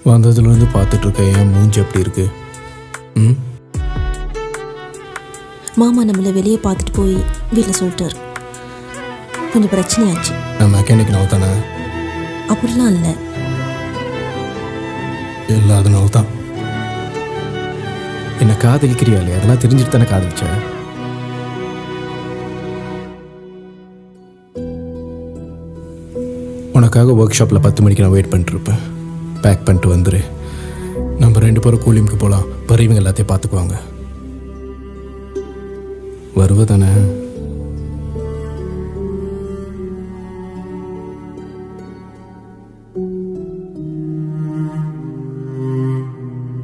வந்ததுலேருந்து பார்த்துட்டு இருக்க என் மூஞ்சி எப்படி இருக்கு? மாமா நம்மளை வெளியே பார்த்துட்டு போய் வீட்டில் சொல்லிட்டார். கொஞ்சம் பிரச்சனையாச்சு. நான் மெக்கானிக் நாள் தானே? அப்படிலாம் இல்லை. இல்லாதனால தான். என்னை காதலிக்கிறியா இல்லையா? அதெல்லாம் தெரிஞ்சுட்டு தானே காதலிச்ச. உனக்காக ஒர்க் ஷாப்பில் 10 மணிக்கு நான் வெயிட் பண்ணிட்டுருப்பேன். பேக் பண்ணிட்டு வந்துரு. நம்ம 2 பேரும் கூலிமுக்கு போகலாம். பெரியவங்க எல்லாத்தையும் பார்த்துக்குவாங்க. வருவ தானே?